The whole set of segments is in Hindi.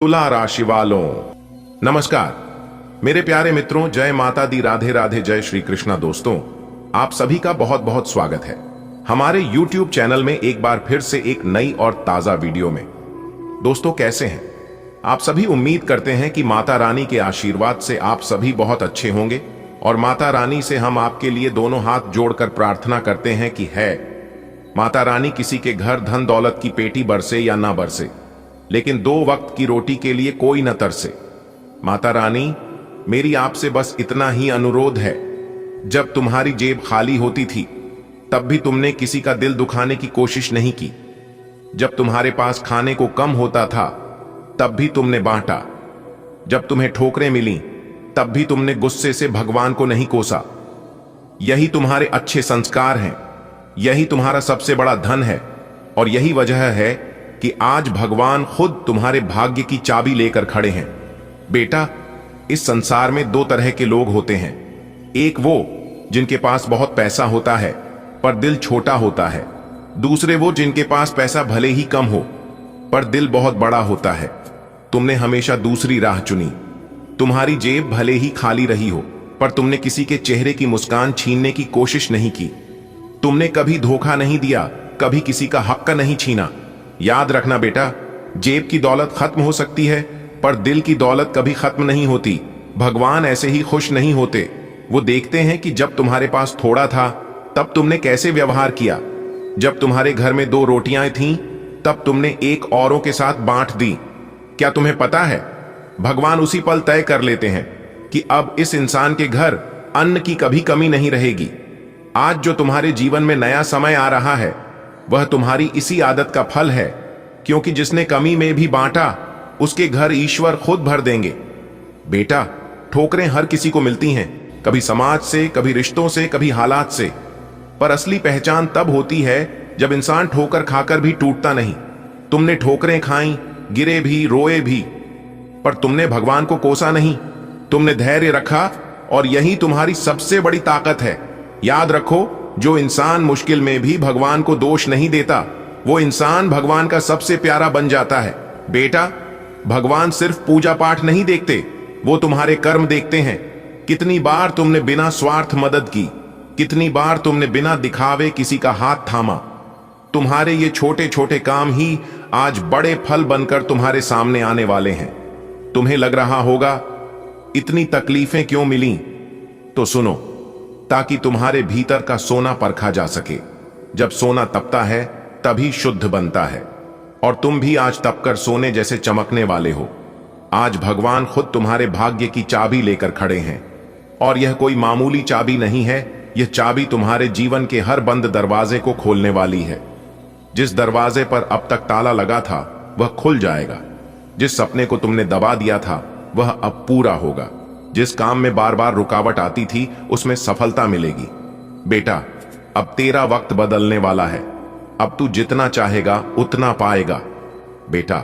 तुला राशि वालों, नमस्कार। मेरे प्यारे मित्रों, जय माता दी, राधे राधे, जय श्री कृष्णा। दोस्तों, आप सभी का बहुत बहुत स्वागत है हमारे YouTube चैनल में एक बार फिर से एक नई और ताजा वीडियो में। दोस्तों, कैसे हैं आप सभी? उम्मीद करते हैं कि माता रानी के आशीर्वाद से आप सभी बहुत अच्छे होंगे और माता रानी से हम आपके लिए दोनों हाथ जोड़कर प्रार्थना करते हैं कि है माता रानी किसी के घर धन दौलत की पेटी बरसे या ना बरसे, लेकिन 2 वक्त की रोटी के लिए कोई न तरसे। माता रानी, मेरी आपसे बस इतना ही अनुरोध है, जब तुम्हारी जेब खाली होती थी तब भी तुमने किसी का दिल दुखाने की कोशिश नहीं की। जब तुम्हारे पास खाने को कम होता था तब भी तुमने बांटा। जब तुम्हें ठोकरें मिली तब भी तुमने गुस्से से भगवान को नहीं कोसा। यही तुम्हारे अच्छे संस्कार हैं, यही तुम्हारा सबसे बड़ा धन है और यही वजह है कि आज भगवान खुद तुम्हारे भाग्य की चाबी लेकर खड़े हैं। बेटा, इस संसार में 2 तरह के लोग होते हैं। एक वो जिनके पास बहुत पैसा होता है पर दिल छोटा होता है। दूसरे वो जिनके पास पैसा भले ही कम हो पर दिल बहुत बड़ा होता है। तुमने हमेशा दूसरी राह चुनी। तुम्हारी जेब भले ही खाली रही हो पर तुमने किसी के चेहरे की मुस्कान छीनने की कोशिश नहीं की। तुमने कभी धोखा नहीं दिया, कभी किसी का हक नहीं छीना। याद रखना बेटा, जेब की दौलत खत्म हो सकती है पर दिल की दौलत कभी खत्म नहीं होती। भगवान ऐसे ही खुश नहीं होते। वो देखते हैं कि जब तुम्हारे पास थोड़ा था तब तुमने कैसे व्यवहार किया। जब तुम्हारे घर में 2 रोटियां थीं तब तुमने एक औरों के साथ बांट दी। क्या तुम्हें पता है, भगवान उसी पल तय कर लेते हैं कि अब इस इंसान के घर अन्न की कभी कमी नहीं रहेगी। आज जो तुम्हारे जीवन में नया समय आ रहा है वह तुम्हारी इसी आदत का फल है, क्योंकि जिसने कमी में भी बांटा उसके घर ईश्वर खुद भर देंगे। बेटा, ठोकरें हर किसी को मिलती हैं, कभी समाज से, कभी रिश्तों से, कभी हालात से, पर असली पहचान तब होती है जब इंसान ठोकर खाकर भी टूटता नहीं। तुमने ठोकरें खाई, गिरे भी, रोए भी, पर तुमने भगवान को कोसा नहीं। तुमने धैर्य रखा और यही तुम्हारी सबसे बड़ी ताकत है। याद रखो, जो इंसान मुश्किल में भी भगवान को दोष नहीं देता वो इंसान भगवान का सबसे प्यारा बन जाता है। बेटा, भगवान सिर्फ पूजा पाठ नहीं देखते, वो तुम्हारे कर्म देखते हैं। कितनी बार तुमने बिना स्वार्थ मदद की, कितनी बार तुमने बिना दिखावे किसी का हाथ थामा। तुम्हारे ये छोटे छोटे काम ही आज बड़े फल बनकर तुम्हारे सामने आने वाले हैं। तुम्हें लग रहा होगा इतनी तकलीफें क्यों मिली, तो सुनो, ताकि तुम्हारे भीतर का सोना परखा जा सके। जब सोना तपता है तभी शुद्ध बनता है, और तुम भी आज तपकर सोने जैसे चमकने वाले हो। आज भगवान खुद तुम्हारे भाग्य की चाबी लेकर खड़े हैं, और यह कोई मामूली चाबी नहीं है। यह चाबी तुम्हारे जीवन के हर बंद दरवाजे को खोलने वाली है। जिस दरवाजे पर अब तक ताला लगा था वह खुल जाएगा। जिस सपने को तुमने दबा दिया था वह अब पूरा होगा। जिस काम में बार बार रुकावट आती थी उसमें सफलता मिलेगी। बेटा, अब तेरा वक्त बदलने वाला है। अब तू जितना चाहेगा उतना पाएगा। बेटा,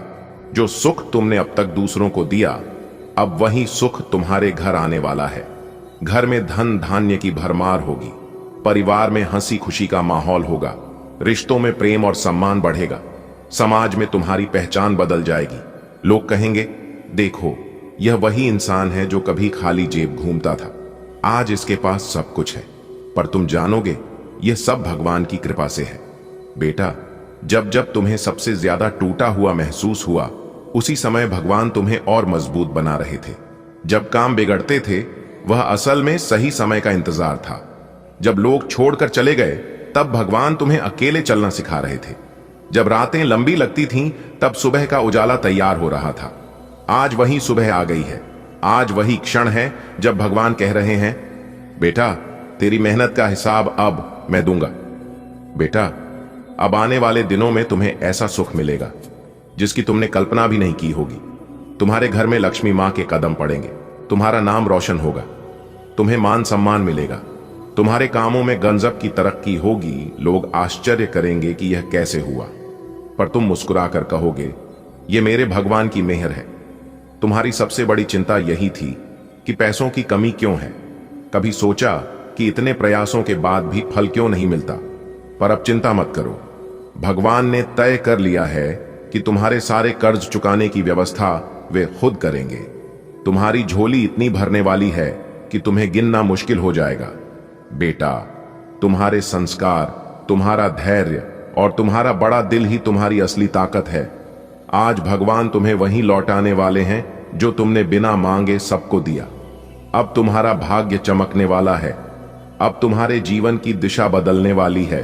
जो सुख तुमने अब तक दूसरों को दिया, अब वही सुख तुम्हारे घर आने वाला है। घर में धन धान्य की भरमार होगी, परिवार में हंसी खुशी का माहौल होगा, रिश्तों में प्रेम और सम्मान बढ़ेगा, समाज में तुम्हारी पहचान बदल जाएगी। लोग कहेंगे, देखो, यह वही इंसान है जो कभी खाली जेब घूमता था, आज इसके पास सब कुछ है। पर तुम जानोगे, यह सब भगवान की कृपा से है। बेटा, जब जब तुम्हें सबसे ज्यादा टूटा हुआ महसूस हुआ, उसी समय भगवान तुम्हें और मजबूत बना रहे थे। जब काम बिगड़ते थे वह असल में सही समय का इंतजार था। जब लोग छोड़कर चले गए तब भगवान तुम्हें अकेले चलना सिखा रहे थे। जब रातें लंबी लगती थीं तब सुबह का उजाला तैयार हो रहा था। आज वही सुबह आ गई है। आज वही क्षण है जब भगवान कह रहे हैं, बेटा, तेरी मेहनत का हिसाब अब मैं दूंगा। बेटा, अब आने वाले दिनों में तुम्हें ऐसा सुख मिलेगा जिसकी तुमने कल्पना भी नहीं की होगी। तुम्हारे घर में लक्ष्मी मां के कदम पड़ेंगे, तुम्हारा नाम रोशन होगा, तुम्हें मान सम्मान मिलेगा, तुम्हारे कामों में गंजब की तरक्की होगी। लोग आश्चर्य करेंगे कि यह कैसे हुआ, पर तुम मुस्कुराकर कहोगे, यह मेरे भगवान की मेहर है। तुम्हारी सबसे बड़ी चिंता यही थी कि पैसों की कमी क्यों है। कभी सोचा कि इतने प्रयासों के बाद भी फल क्यों नहीं मिलता, पर अब चिंता मत करो। भगवान ने तय कर लिया है कि तुम्हारे सारे कर्ज चुकाने की व्यवस्था वे खुद करेंगे। तुम्हारी झोली इतनी भरने वाली है कि तुम्हें गिनना मुश्किल हो जाएगा। बेटा, तुम्हारे संस्कार, तुम्हारा धैर्य और तुम्हारा बड़ा दिल ही तुम्हारी असली ताकत है। आज भगवान तुम्हें वहीं लौटाने वाले हैं जो तुमने बिना मांगे सबको दिया। अब तुम्हारा भाग्य चमकने वाला है। अब तुम्हारे जीवन की दिशा बदलने वाली है।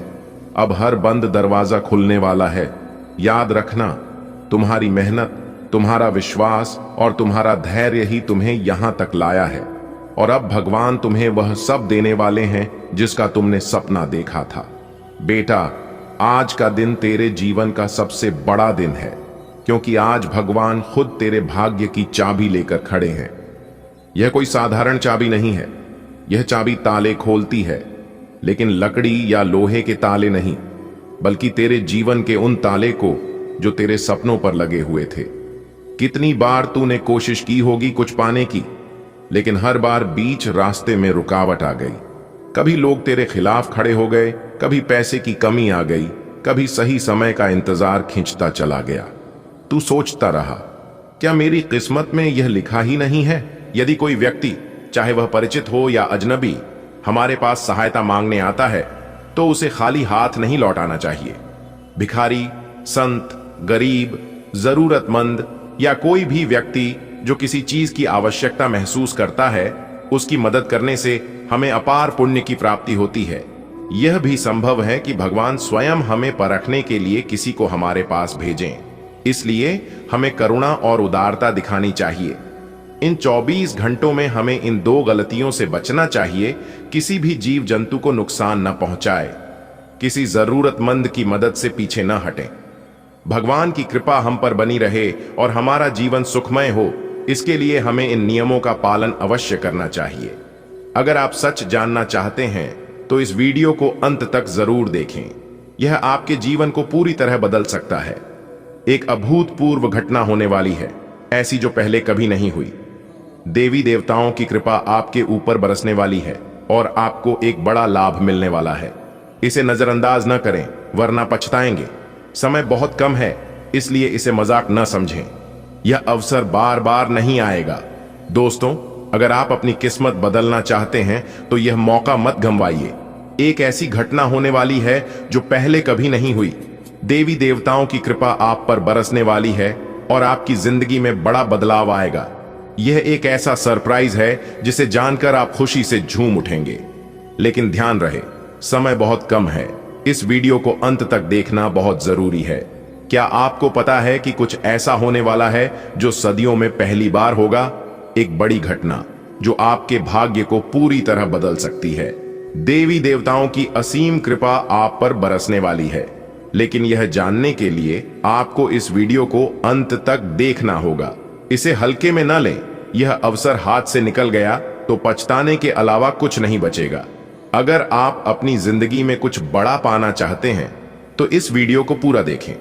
अब हर बंद दरवाजा खुलने वाला है। याद रखना, तुम्हारी मेहनत, तुम्हारा विश्वास और तुम्हारा धैर्य ही तुम्हें यहां तक लाया है। और अब भगवान तुम्हें वह सब देने वाले हैं जिसका तुमने सपना देखा था। बेटा, आज का दिन तेरे जीवन का सबसे बड़ा दिन है, क्योंकि आज भगवान खुद तेरे भाग्य की चाबी लेकर खड़े हैं। यह कोई साधारण चाबी नहीं है। यह चाबी ताले खोलती है, लेकिन लकड़ी या लोहे के ताले नहीं, बल्कि तेरे जीवन के उन ताले को जो तेरे सपनों पर लगे हुए थे। कितनी बार तूने कोशिश की होगी कुछ पाने की, लेकिन हर बार बीच रास्ते में रुकावट आ गई। कभी लोग तेरे खिलाफ खड़े हो गए, कभी पैसे की कमी आ गई, कभी सही समय का इंतजार खींचता चला गया। तू सोचता रहा, क्या मेरी किस्मत में यह लिखा ही नहीं है? यदि कोई व्यक्ति, चाहे वह परिचित हो या अजनबी, हमारे पास सहायता मांगने आता है तो उसे खाली हाथ नहीं लौटाना चाहिए। भिखारी, संत, गरीब, जरूरतमंद या कोई भी व्यक्ति जो किसी चीज की आवश्यकता महसूस करता है, उसकी मदद करने से हमें अपार पुण्य की प्राप्ति होती है। यह भी संभव है कि भगवान स्वयं हमें परखने के लिए किसी को हमारे पास भेजें। इसलिए हमें करुणा और उदारता दिखानी चाहिए। इन 24 घंटों में हमें इन 2 गलतियों से बचना चाहिए। किसी भी जीव जंतु को नुकसान न पहुंचाए, किसी जरूरतमंद की मदद से पीछे न हटें। भगवान की कृपा हम पर बनी रहे और हमारा जीवन सुखमय हो, इसके लिए हमें इन नियमों का पालन अवश्य करना चाहिए। अगर आप सच जानना चाहते हैं तो इस वीडियो को अंत तक जरूर देखें। यह आपके जीवन को पूरी तरह बदल सकता है। एक अभूतपूर्व घटना होने वाली है, ऐसी जो पहले कभी नहीं हुई। देवी देवताओं की कृपा आपके ऊपर बरसने वाली है और आपको एक बड़ा लाभ मिलने वाला है। इसे नजरअंदाज न करें, वरना पछताएंगे। समय बहुत कम है, इसलिए इसे मजाक न समझें। यह अवसर बार बार नहीं आएगा। दोस्तों, अगर आप अपनी किस्मत बदलना चाहते हैं तो यह मौका मत गंवाइए। एक ऐसी घटना होने वाली है जो पहले कभी नहीं हुई। देवी देवताओं की कृपा आप पर बरसने वाली है और आपकी जिंदगी में बड़ा बदलाव आएगा। यह एक ऐसा सरप्राइज है जिसे जानकर आप खुशी से झूम उठेंगे। लेकिन ध्यान रहे, समय बहुत कम है। इस वीडियो को अंत तक देखना बहुत जरूरी है। क्या आपको पता है कि कुछ ऐसा होने वाला है जो सदियों में पहली बार होगा? एक बड़ी घटना जो आपके भाग्य को पूरी तरह बदल सकती है। देवी देवताओं की असीम कृपा आप पर बरसने वाली है, लेकिन यह जानने के लिए आपको इस वीडियो को अंत तक देखना होगा। इसे हल्के में न लें। यह अवसर हाथ से निकल गया तो पछताने के अलावा कुछ नहीं बचेगा। अगर आप अपनी जिंदगी में कुछ बड़ा पाना चाहते हैं तो इस वीडियो को पूरा देखें।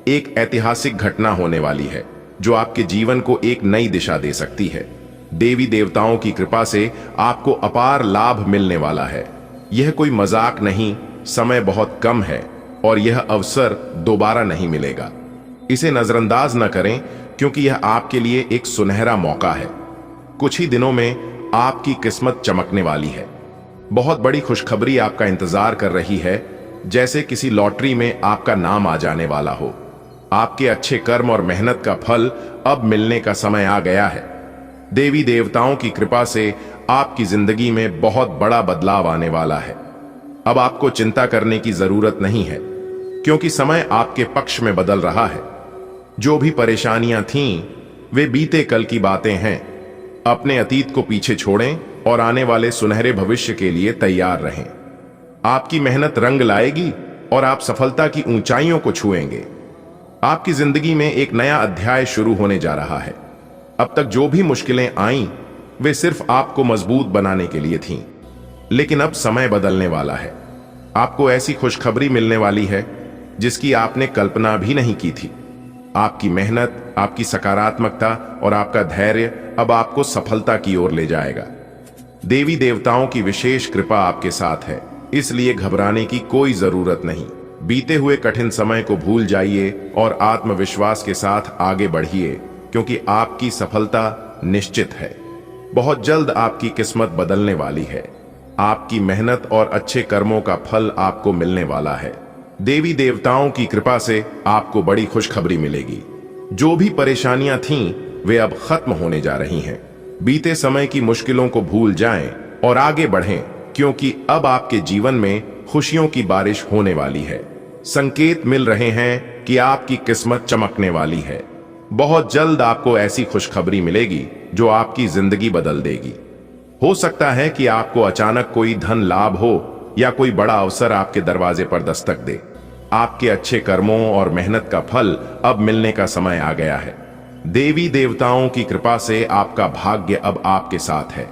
एक ऐतिहासिक घटना होने वाली है जो आपके जीवन को एक नई दिशा दे सकती है। देवी देवताओं की कृपा से आपको अपार लाभ मिलने वाला है। यह कोई मजाक नहीं, समय बहुत कम है और यह अवसर दोबारा नहीं मिलेगा। इसे नजरअंदाज न करें, क्योंकि यह आपके लिए एक सुनहरा मौका है। कुछ ही दिनों में आपकी किस्मत चमकने वाली है। बहुत बड़ी खुशखबरी आपका इंतजार कर रही है, जैसे किसी लॉटरी में आपका नाम आ जाने वाला हो। आपके अच्छे कर्म और मेहनत का फल अब मिलने का समय आ गया है। देवी देवताओं की कृपा से आपकी जिंदगी में बहुत बड़ा बदलाव आने वाला है। अब आपको चिंता करने की जरूरत नहीं है, क्योंकि समय आपके पक्ष में बदल रहा है। जो भी परेशानियां थीं, वे बीते कल की बातें हैं। अपने अतीत को पीछे छोड़ें और आने वाले सुनहरे भविष्य के लिए तैयार रहें। आपकी मेहनत रंग लाएगी और आप सफलता की ऊंचाइयों को छुएंगे। आपकी जिंदगी में एक नया अध्याय शुरू होने जा रहा है। अब तक जो भी मुश्किलें आईं, वे सिर्फ आपको मजबूत बनाने के लिए थीं, लेकिन अब समय बदलने वाला है। आपको ऐसी खुशखबरी मिलने वाली है जिसकी आपने कल्पना भी नहीं की थी। आपकी मेहनत, आपकी सकारात्मकता और आपका धैर्य अब आपको सफलता की ओर ले जाएगा। देवी देवताओं की विशेष कृपा आपके साथ है, इसलिए घबराने की कोई जरूरत नहीं। बीते हुए कठिन समय को भूल जाइए और आत्मविश्वास के साथ आगे बढ़िए। क्योंकि आपकी सफलता निश्चित है। बहुत जल्द आपकी किस्मत बदलने वाली है। आपकी मेहनत और अच्छे कर्मों का फल आपको मिलने वाला है। देवी देवताओं की कृपा से आपको बड़ी खुशखबरी मिलेगी। जो भी परेशानियां थीं, वे अब खत्म होने जा रही हैं। बीते समय की मुश्किलों को भूल जाएं और आगे बढ़ें, क्योंकि अब आपके जीवन में खुशियों की बारिश होने वाली है। संकेत मिल रहे हैं कि आपकी किस्मत चमकने वाली है। बहुत जल्द आपको ऐसी खुशखबरी मिलेगी जो आपकी जिंदगी बदल देगी। हो सकता है कि आपको अचानक कोई धन लाभ हो या कोई बड़ा अवसर आपके दरवाजे पर दस्तक दे। आपके अच्छे कर्मों और मेहनत का फल अब मिलने का समय आ गया है। देवी देवताओं की कृपा से आपका भाग्य अब आपके साथ है।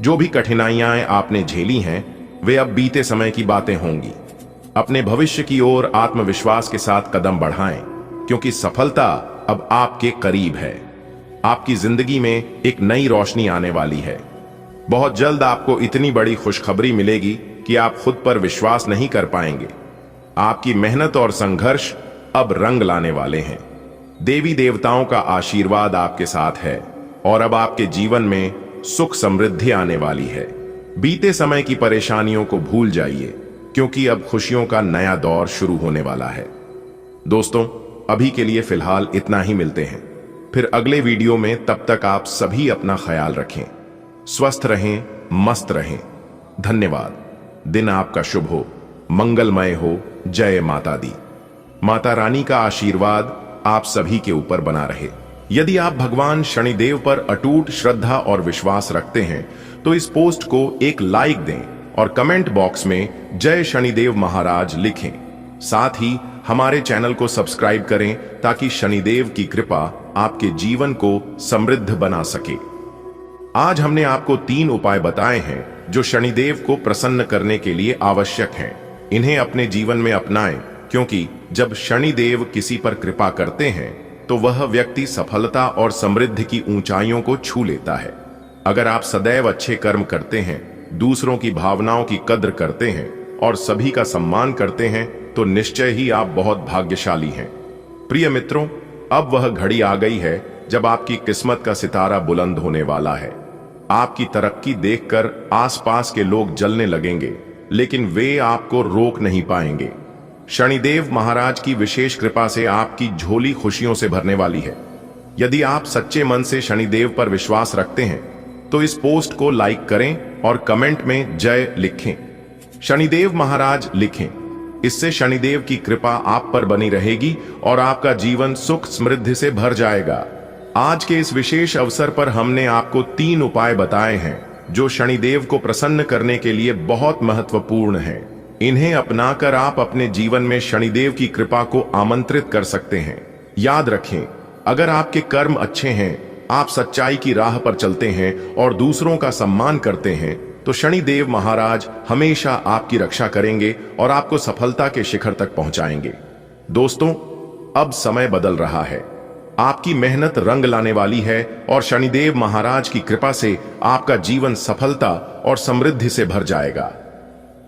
जो भी कठिनाइयां आपने झेली हैं, वे अब बीते समय की बातें होंगी। अपने भविष्य की ओर आत्मविश्वास के साथ कदम बढ़ाएं, क्योंकि सफलता अब आपके करीब है। आपकी जिंदगी में एक नई रोशनी आने वाली है। बहुत जल्द आपको इतनी बड़ी खुशखबरी मिलेगी कि आप खुद पर विश्वास नहीं कर पाएंगे। आपकी मेहनत और संघर्ष अब रंग लाने वाले हैं। देवी देवताओं का आशीर्वाद आपके साथ है और अब आपके जीवन में सुख समृद्धि आने वाली है। बीते समय की परेशानियों को भूल जाइए, क्योंकि अब खुशियों का नया दौर शुरू होने वाला है। दोस्तों, अभी के लिए फिलहाल इतना ही। मिलते हैं फिर अगले वीडियो में। तब तक आप सभी अपना ख्याल रखें, स्वस्थ रहें, मस्त रहें। धन्यवाद। दिन आपका शुभ हो, मंगलमय हो। जय माता दी। माता रानी का आशीर्वाद आप सभी के ऊपर बना रहे। यदि आप भगवान शनिदेव पर अटूट श्रद्धा और विश्वास रखते हैं तो इस पोस्ट को एक लाइक दें और कमेंट बॉक्स में जय शनिदेव महाराज लिखें। साथ ही हमारे चैनल को सब्सक्राइब करें ताकि शनिदेव की कृपा आपके जीवन को समृद्ध बना सके। आज हमने आपको 3 उपाय बताए हैं जो शनिदेव को प्रसन्न करने के लिए आवश्यक हैं। इन्हें अपने जीवन में अपनाएं, क्योंकि जब शनिदेव किसी पर कृपा करते हैं तो वह व्यक्ति सफलता और समृद्धि की ऊंचाइयों को छू लेता है। अगर आप सदैव अच्छे कर्म करते हैं, दूसरों की भावनाओं की कद्र करते हैं और सभी का सम्मान करते हैं, तो निश्चय ही आप बहुत भाग्यशाली हैं। प्रिय मित्रों, अब वह घड़ी आ गई है जब आपकी किस्मत का सितारा बुलंद होने वाला है। आपकी तरक्की देखकर आसपास के लोग जलने लगेंगे, लेकिन वे आपको रोक नहीं पाएंगे। शनिदेव महाराज की विशेष कृपा से आपकी झोली खुशियों से भरने वाली है। यदि आप सच्चे मन से शनिदेव पर विश्वास रखते हैं तो इस पोस्ट को लाइक करें और कमेंट में जय लिखें। शनिदेव महाराज लिखें। इससे शनिदेव की कृपा आप पर बनी रहेगी और आपका जीवन सुख समृद्धि से भर जाएगा। आज के इस विशेष अवसर पर हमने आपको 3 उपाय बताए हैं जो शनिदेव को प्रसन्न करने के लिए बहुत महत्वपूर्ण हैं। इन्हें अपनाकर आप अपने जीवन में शनिदेव की कृपा को आमंत्रित कर सकते हैं। याद रखें, अगर आपके कर्म अच्छे हैं, आप सच्चाई की राह पर चलते हैं और दूसरों का सम्मान करते हैं, तो शनिदेव महाराज हमेशा आपकी रक्षा करेंगे और आपको सफलता के शिखर तक पहुंचाएंगे। दोस्तों, अब समय बदल रहा है। आपकी मेहनत रंग लाने वाली है और शनिदेव महाराज की कृपा से आपका जीवन सफलता और समृद्धि से भर जाएगा।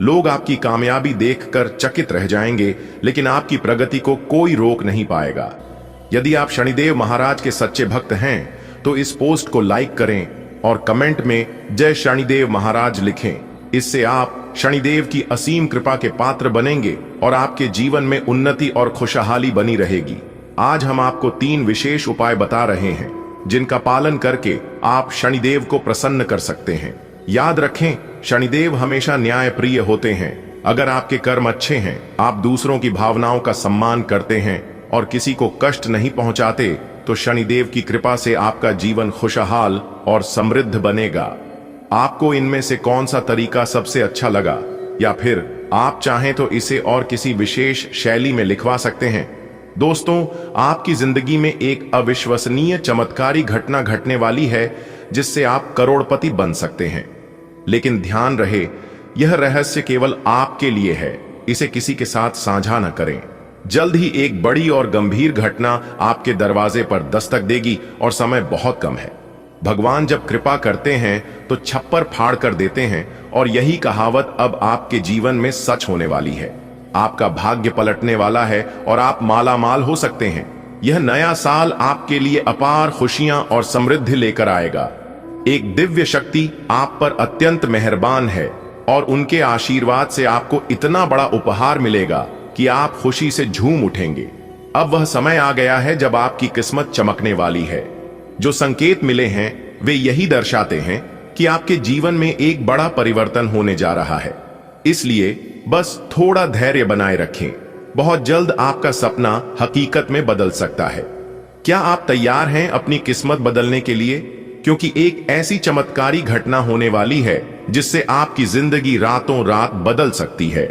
लोग आपकी कामयाबी देखकर चकित रह जाएंगे, लेकिन आपकी प्रगति को कोई रोक नहीं पाएगा। यदि आप शनिदेव महाराज के सच्चे भक्त हैं तो इस पोस्ट को लाइक करें और कमेंट में जय शनिदेव महाराज लिखें। इससे आप शनिदेव की असीम कृपा के पात्र बनेंगे और आपके जीवन में उन्नति और खुशहाली बनी रहेगी। आज हम आपको 3 विशेष उपाय बता रहे हैं जिनका पालन करके आप शनिदेव को प्रसन्न कर सकते हैं। याद रखें, शनिदेव हमेशा न्यायप्रिय होते हैं। अगर आपके कर्म अच्छे हैं, आप दूसरों की भावनाओं का सम्मान करते हैं और किसी को कष्ट नहीं पहुंचाते, तो शनिदेव की कृपा से आपका जीवन खुशहाल और समृद्ध बनेगा। आपको इनमें से कौन सा तरीका सबसे अच्छा लगा, या फिर आप चाहें तो इसे और किसी विशेष शैली में लिखवा सकते हैं। दोस्तों, आपकी जिंदगी में एक अविश्वसनीय चमत्कारी घटना घटने वाली है जिससे आप करोड़पति बन सकते हैं। लेकिन ध्यान रहे, यह रहस्य केवल आपके लिए है। इसे किसी के साथ साझा न करें। जल्द ही एक बड़ी और गंभीर घटना आपके दरवाजे पर दस्तक देगी और समय बहुत कम है। भगवान जब कृपा करते हैं तो छप्पर फाड़ कर देते हैं, और यही कहावत अब आपके जीवन में सच होने वाली है। आपका भाग्य पलटने वाला है और आप माला माल हो सकते हैं। यह नया साल आपके लिए अपार खुशियां और समृद्धि लेकर आएगा। एक दिव्य शक्ति आप पर अत्यंत मेहरबान है और उनके आशीर्वाद से आपको इतना बड़ा उपहार मिलेगा कि आप खुशी से झूम उठेंगे। अब वह समय आ गया है जब आपकी किस्मत चमकने वाली है। जो संकेत मिले हैं वे यही दर्शाते हैं कि आपके जीवन में एक बड़ा परिवर्तन होने जा रहा है। इसलिए बस थोड़ा धैर्य बनाए रखें। बहुत जल्द आपका सपना हकीकत में बदल सकता है। क्या आप तैयार हैं अपनी किस्मत बदलने के लिए? क्योंकि एक ऐसी चमत्कारी घटना होने वाली है जिससे आपकी जिंदगी रातों रात बदल सकती है।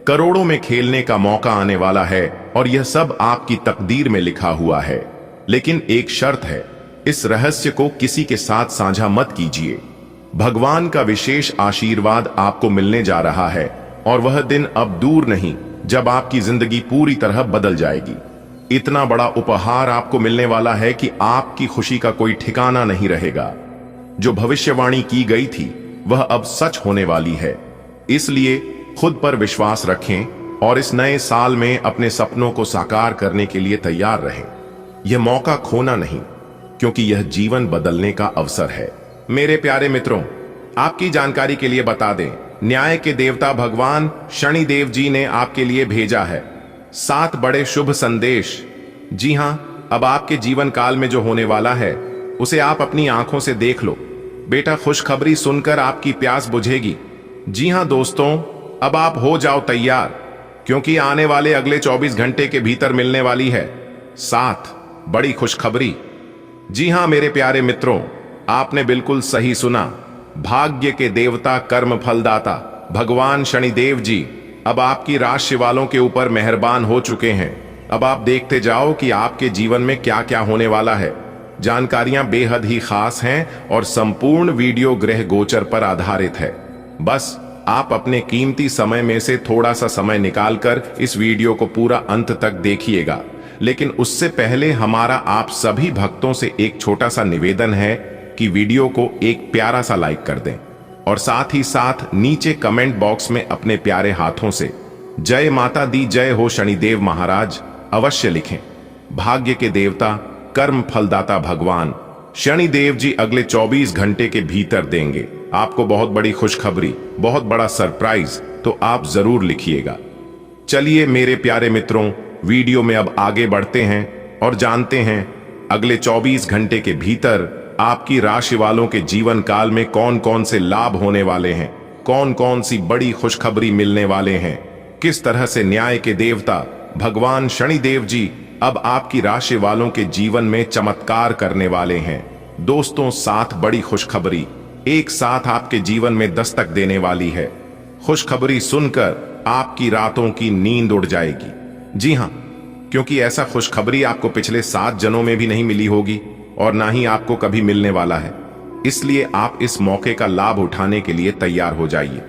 करोड़ों में खेलने का मौका आने वाला है और यह सब आपकी तकदीर में लिखा हुआ है। लेकिन एक शर्त है, इस रहस्य को किसी के साथ साझा मत कीजिए। भगवान का विशेष आशीर्वाद आपको मिलने जा रहा है और वह दिन अब दूर नहीं जब आपकी जिंदगी पूरी तरह बदल जाएगी। इतना बड़ा उपहार आपको मिलने वाला है कि आपकी खुशी का कोई ठिकाना नहीं रहेगा। जो भविष्यवाणी की गई थी वह अब सच होने वाली है। इसलिए खुद पर विश्वास रखें और इस नए साल में अपने सपनों को साकार करने के लिए तैयार रहें। यह मौका खोना नहीं, क्योंकि यह जीवन बदलने का अवसर है। मेरे प्यारे मित्रों, आपकी जानकारी के लिए बता दें, न्याय के देवता भगवान शनिदेव जी ने आपके लिए भेजा है 7 बड़े शुभ संदेश। जी हां, अब आपके जीवन काल में जो होने वाला है उसे आप अपनी आंखों से देख लो। बेटा, खुशखबरी सुनकर आपकी प्यास बुझेगी। जी हां दोस्तों, अब आप हो जाओ तैयार, क्योंकि आने वाले अगले 24 घंटे के भीतर मिलने वाली है 7 बड़ी खुशखबरी। जी हां मेरे प्यारे मित्रों, आपने बिल्कुल सही सुना। भाग्य के देवता, कर्म फलदाता भगवान शनिदेव जी अब आपकी राशि वालों के ऊपर मेहरबान हो चुके हैं। अब आप देखते जाओ कि आपके जीवन में क्या क्या होने वाला है। जानकारियां बेहद ही खास हैं और संपूर्ण वीडियो ग्रह गोचर पर आधारित है। बस आप अपने कीमती समय में से थोड़ा सा समय निकालकर इस वीडियो को पूरा अंत तक देखिएगा। लेकिन उससे पहले हमारा आप सभी भक्तों से एक छोटा सा निवेदन है कि वीडियो को एक प्यारा सा लाइक कर दें और साथ ही साथ नीचे कमेंट बॉक्स में अपने प्यारे हाथों से जय माता दी, जय हो शनिदेव महाराज अवश्य लिखें। भाग्य के देवता, कर्म फलदाता भगवान शनिदेव जी अगले 24 घंटे के भीतर देंगे आपको बहुत बड़ी खुशखबरी, बहुत बड़ा सरप्राइज, तो आप जरूर लिखिएगा। चलिए मेरे प्यारे मित्रों, वीडियो में अब आगे बढ़ते हैं और जानते हैं अगले 24 घंटे के भीतर आपकी राशि वालों के जीवन काल में कौन कौन से लाभ होने वाले हैं, कौन कौन सी बड़ी खुशखबरी मिलने वाले हैं, किस तरह से न्याय के देवता भगवान शनिदेव जी अब आपकी राशि वालों के जीवन में चमत्कार करने वाले हैं। दोस्तों, 7 बड़ी खुशखबरी एक साथ आपके जीवन में दस्तक देने वाली है। खुशखबरी सुनकर आपकी रातों की नींद उड़ जाएगी। जी हां, क्योंकि ऐसा खुशखबरी आपको पिछले 7 जन्मों में भी नहीं मिली होगी और ना ही आपको कभी मिलने वाला है। इसलिए आप इस मौके का लाभ उठाने के लिए तैयार हो जाइए,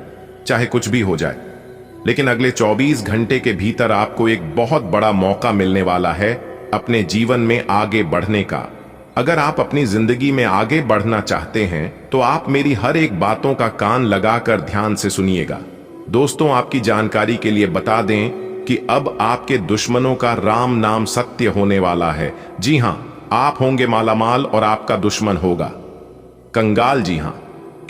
चाहे कुछ भी हो जाए। लेकिन अगले 24 घंटे के भीतर आपको एक बहुत बड़ा मौका मिलने वाला है अपने जीवन में आगे बढ़ने का। अगर आप अपनी जिंदगी में आगे बढ़ना चाहते हैं तो आप मेरी हर एक बातों का कान लगाकर ध्यान से सुनिएगा। दोस्तों, आपकी जानकारी के लिए बता दें कि अब आपके दुश्मनों का राम नाम सत्य होने वाला है। जी हां, आप होंगे मालामाल और आपका दुश्मन होगा कंगाल। जी हां,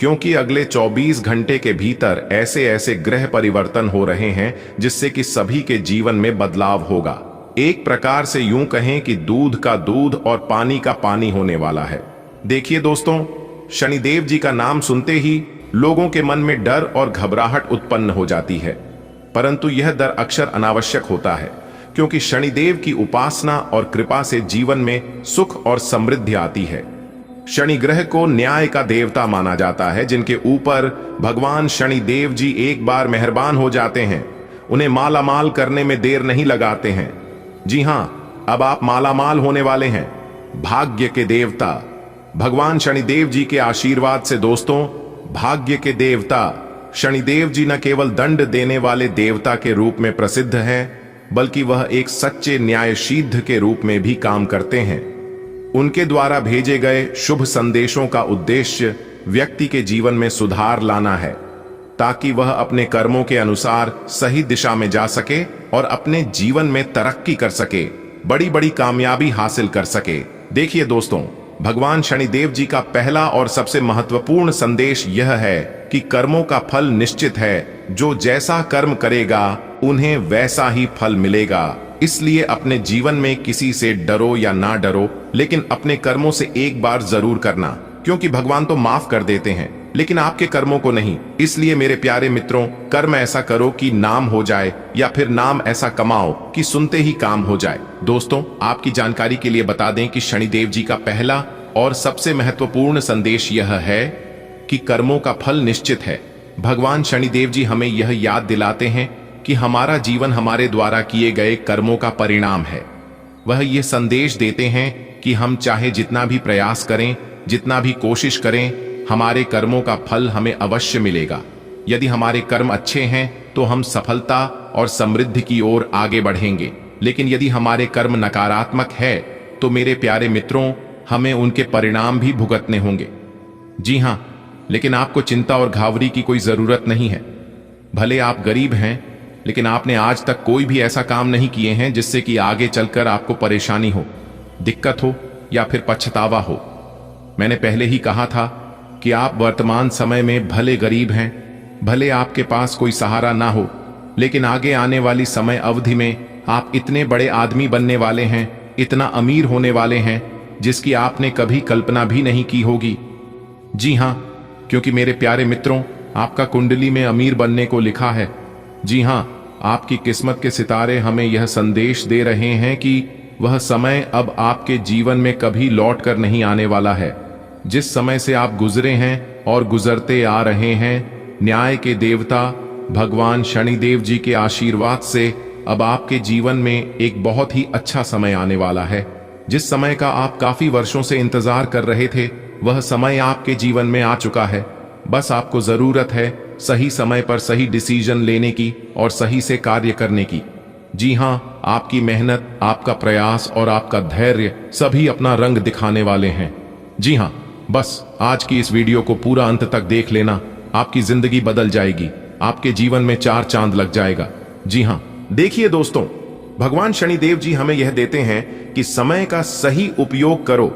क्योंकि अगले 24 घंटे के भीतर ऐसे ऐसे ग्रह परिवर्तन हो रहे हैं जिससे कि सभी के जीवन में बदलाव होगा। एक प्रकार से यूं कहें कि दूध का दूध और पानी का पानी होने वाला है। देखिए दोस्तों, शनिदेव जी का नाम सुनते ही लोगों के मन में डर और घबराहट उत्पन्न हो जाती है, परंतु यह डर अक्सर अनावश्यक होता है, क्योंकि शनिदेव की उपासना और कृपा से जीवन में सुख और समृद्धि आती है। शनि ग्रह को न्याय का देवता माना जाता है, जिनके ऊपर भगवान शनिदेव जी एक बार मेहरबान हो जाते हैं, उन्हें मालामाल करने में देर नहीं लगाते हैं। जी हां, अब आप मालामाल होने वाले हैं। भाग्य के देवता भगवान शनिदेव जी के आशीर्वाद से दोस्तों, भाग्य के देवता शनिदेव जी न केवल दंड देने वाले देवता के रूप में प्रसिद्ध हैं, बल्कि वह एक सच्चे न्यायशीद्ध के रूप में भी काम करते हैं। उनके द्वारा भेजे गए शुभ संदेशों का उद्देश्य व्यक्ति के जीवन में सुधार लाना है, ताकि वह अपने कर्मों के अनुसार सही दिशा में जा सके और अपने जीवन में तरक्की कर सके। बड़ी बड़ी कामयाबी हासिल कर सके। देखिए दोस्तों, भगवान शनिदेव जी का पहला और सबसे महत्वपूर्ण संदेश यह है कि कर्मों का फल निश्चित है। जो जैसा कर्म करेगा उन्हें वैसा ही फल मिलेगा। इसलिए अपने जीवन में किसी से डरो या ना डरो, लेकिन अपने कर्मों से एक बार जरूर करना, क्योंकि भगवान तो माफ कर देते हैं लेकिन आपके कर्मों को नहीं। इसलिए मेरे प्यारे मित्रों, कर्म ऐसा करो कि नाम हो जाए, या फिर नाम ऐसा कमाओ कि सुनते ही काम हो जाए। दोस्तों, आपकी जानकारी के लिए बता दें कि शनिदेव जी का पहला और सबसे महत्वपूर्ण संदेश यह है कि कर्मों का फल निश्चित है। भगवान शनिदेव जी हमें यह याद दिलाते हैं कि हमारा जीवन हमारे द्वारा किए गए कर्मों का परिणाम है। वह ये संदेश देते हैं कि हम चाहे जितना भी प्रयास करें, जितना भी कोशिश करें, हमारे कर्मों का फल हमें अवश्य मिलेगा। यदि हमारे कर्म अच्छे हैं तो हम सफलता और समृद्धि की ओर आगे बढ़ेंगे, लेकिन यदि हमारे कर्म नकारात्मक है तो मेरे प्यारे मित्रों, हमें उनके परिणाम भी भुगतने होंगे। जी हां, लेकिन आपको चिंता और घावरी की कोई जरूरत नहीं है। भले आप गरीब हैं, लेकिन आपने आज तक कोई भी ऐसा काम नहीं किए हैं जिससे कि आगे चलकर आपको परेशानी हो, दिक्कत हो या फिर पछतावा हो। मैंने पहले ही कहा था कि आप वर्तमान समय में भले गरीब हैं, भले आपके पास कोई सहारा ना हो, लेकिन आगे आने वाली समय अवधि में आप इतने बड़े आदमी बनने वाले हैं, इतना अमीर होने वाले हैं जिसकी आपने कभी कल्पना भी नहीं की होगी। जी हां, क्योंकि मेरे प्यारे मित्रों, आपका कुंडली में अमीर बनने को लिखा है। जी हां, आपकी किस्मत के सितारे हमें यह संदेश दे रहे हैं कि वह समय अब आपके जीवन में कभी लौट कर नहीं आने वाला है। जिस समय से आप गुजरे हैं और गुजरते आ रहे हैं, न्याय के देवता भगवान शनिदेव जी के आशीर्वाद से अब आपके जीवन में एक बहुत ही अच्छा समय आने वाला है। जिस समय का आप काफी वर्षों से इंतजार कर रहे थे, वह समय आपके जीवन में आ चुका है। बस आपको जरूरत है सही समय पर सही डिसीजन लेने की और सही से कार्य करने की। जी हां, आपकी मेहनत, आपका प्रयास और आपका धैर्य सभी अपना रंग दिखाने वाले हैं। जी हां, बस आज की इस वीडियो को पूरा अंत तक देख लेना, आपकी जिंदगी बदल जाएगी, आपके जीवन में 4 चांद लग जाएगा। जी हां, देखिए दोस्तों, भगवान शनिदेव जी हमें यह देते हैं कि समय का सही उपयोग करो।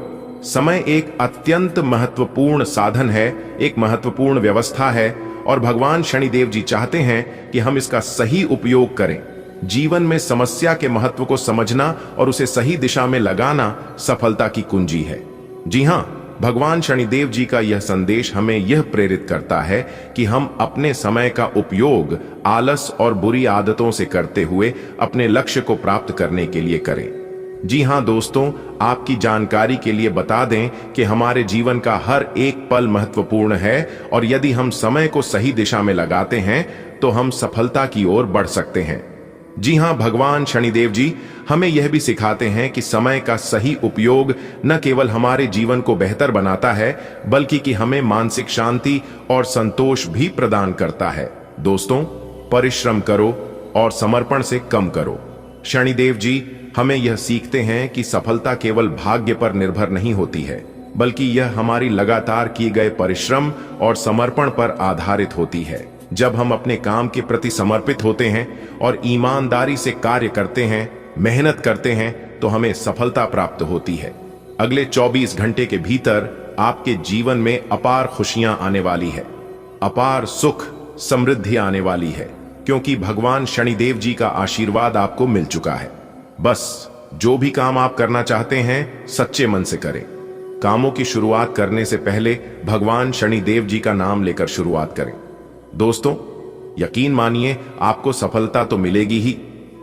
समय एक अत्यंत महत्वपूर्ण साधन है, एक महत्वपूर्ण व्यवस्था है, और भगवान शनिदेव जी चाहते हैं कि हम इसका सही उपयोग करें। जीवन में समस्या के महत्व को समझना और उसे सही दिशा में लगाना सफलता की कुंजी है। जी हां, भगवान शनिदेव जी का यह संदेश हमें यह प्रेरित करता है कि हम अपने समय का उपयोग आलस और बुरी आदतों से करते हुए अपने लक्ष्य को प्राप्त करने के लिए करें। जी हां दोस्तों, आपकी जानकारी के लिए बता दें कि हमारे जीवन का हर एक पल महत्वपूर्ण है, और यदि हम समय को सही दिशा में लगाते हैं तो हम सफलता की ओर बढ़ सकते हैं। जी हां, भगवान शनिदेव जी हमें यह भी सिखाते हैं कि समय का सही उपयोग न केवल हमारे जीवन को बेहतर बनाता है, बल्कि कि हमें मानसिक शांति और संतोष भी प्रदान करता है। दोस्तों, परिश्रम करो और समर्पण से कम करो। शनिदेव जी हमें यह सीखते हैं कि सफलता केवल भाग्य पर निर्भर नहीं होती है, बल्कि यह हमारी लगातार किए गए परिश्रम और समर्पण पर आधारित होती है। जब हम अपने काम के प्रति समर्पित होते हैं और ईमानदारी से कार्य करते हैं, मेहनत करते हैं, तो हमें सफलता प्राप्त होती है। अगले 24 घंटे के भीतर आपके जीवन में अपार खुशियां आने वाली है, अपार सुख समृद्धि आने वाली है, क्योंकि भगवान शनिदेव जी का आशीर्वाद आपको मिल चुका है। बस जो भी काम आप करना चाहते हैं, सच्चे मन से करें। कामों की शुरुआत करने से पहले भगवान शनिदेव जी का नाम लेकर शुरुआत करें। दोस्तों, यकीन मानिए, आपको सफलता तो मिलेगी ही,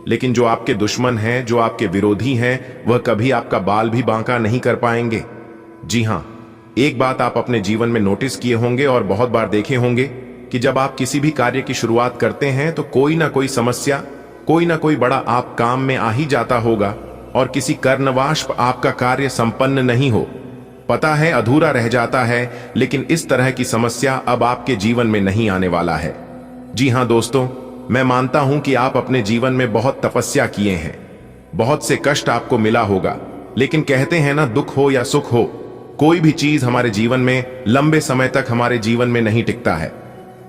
लेकिन जो आपके दुश्मन हैं, जो आपके विरोधी हैं, वह कभी आपका बाल भी बांका नहीं कर पाएंगे। जी हां, एक बात आप अपने जीवन में नोटिस किए होंगे और बहुत बार देखे होंगे कि जब आप किसी भी कार्य की शुरुआत करते हैं तो कोई ना कोई समस्या, कोई ना कोई बड़ा आप काम में आ ही जाता होगा, और किसी कारणवश आपका कार्य संपन्न नहीं हो, पता है अधूरा रह जाता है। लेकिन इस तरह की समस्या अब आपके जीवन में नहीं आने वाला है। जी हां दोस्तों, मैं मानता हूं कि आप अपने जीवन में बहुत तपस्या किए हैं, बहुत से कष्ट आपको मिला होगा, लेकिन कहते हैं ना, दुख हो या सुख हो, कोई भी चीज हमारे जीवन में लंबे समय तक हमारे जीवन में नहीं टिकता है।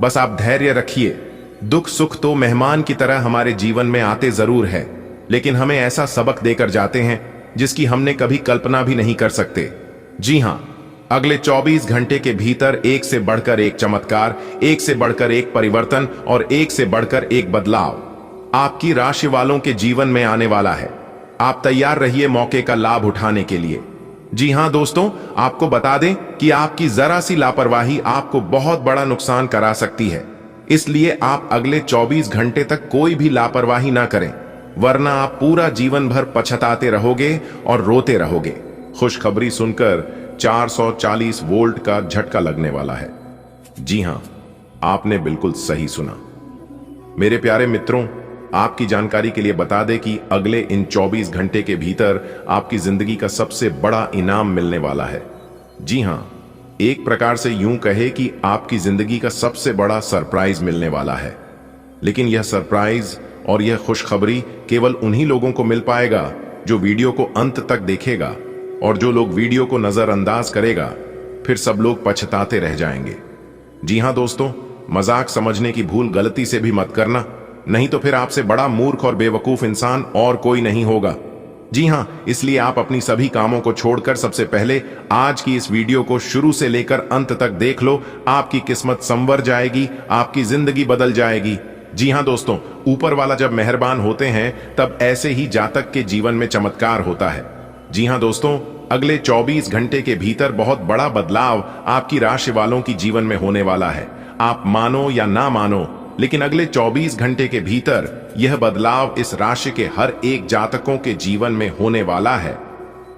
बस आप धैर्य रखिए। दुख सुख तो मेहमान की तरह हमारे जीवन में आते जरूर है, लेकिन हमें ऐसा सबक देकर जाते हैं जिसकी हमने कभी कल्पना भी नहीं कर सकते। जी हां, अगले 24 घंटे के भीतर एक से बढ़कर एक चमत्कार, एक से बढ़कर एक परिवर्तन और एक से बढ़कर एक बदलाव आपकी राशि वालों के जीवन में आने वाला है। आप तैयार रहिए मौके का लाभ उठाने के लिए। जी हां दोस्तों, आपको बता दें कि आपकी जरा सी लापरवाही आपको बहुत बड़ा नुकसान करा सकती है, इसलिए आप अगले 24 घंटे तक कोई भी लापरवाही ना करें, वरना आप पूरा जीवन भर पछताते रहोगे और रोते रहोगे। खुशखबरी सुनकर 440 वोल्ट का झटका लगने वाला है। जी हां, आपने बिल्कुल सही सुना। मेरे प्यारे मित्रों, आपकी जानकारी के लिए बता दें कि अगले इन 24 घंटे के भीतर आपकी जिंदगी का सबसे बड़ा इनाम मिलने वाला है। जी हां, एक प्रकार से यूं कहे कि आपकी जिंदगी का सबसे बड़ा सरप्राइज मिलने वाला है। लेकिन यह सरप्राइज और यह खुशखबरी केवल उन्हीं लोगों को मिल पाएगा जो वीडियो को अंत तक देखेगा, और जो लोग वीडियो को नजरअंदाज करेगा फिर सब लोग पछताते रह जाएंगे। जी हां दोस्तों, मजाक समझने की भूल गलती से भी मत करना, नहीं तो फिर आपसे बड़ा मूर्ख और बेवकूफ इंसान और कोई नहीं होगा। जी हां, इसलिए आप अपनी सभी कामों को छोड़कर सबसे पहले आज की इस वीडियो को शुरू से लेकर अंत तक देख लो। आपकी किस्मत संवर जाएगी, आपकी जिंदगी बदल जाएगी। जी हां दोस्तों, ऊपर वाला जब मेहरबान होते हैं तब ऐसे ही जातक के जीवन में चमत्कार होता है। जी हां दोस्तों, अगले 24 घंटे के भीतर बहुत बड़ा बदलाव आपकी राशि वालों की जीवन में होने वाला है। आप मानो या ना मानो, लेकिन अगले 24 घंटे के भीतर यह बदलाव इस राशि के हर एक जातकों के जीवन में होने वाला है।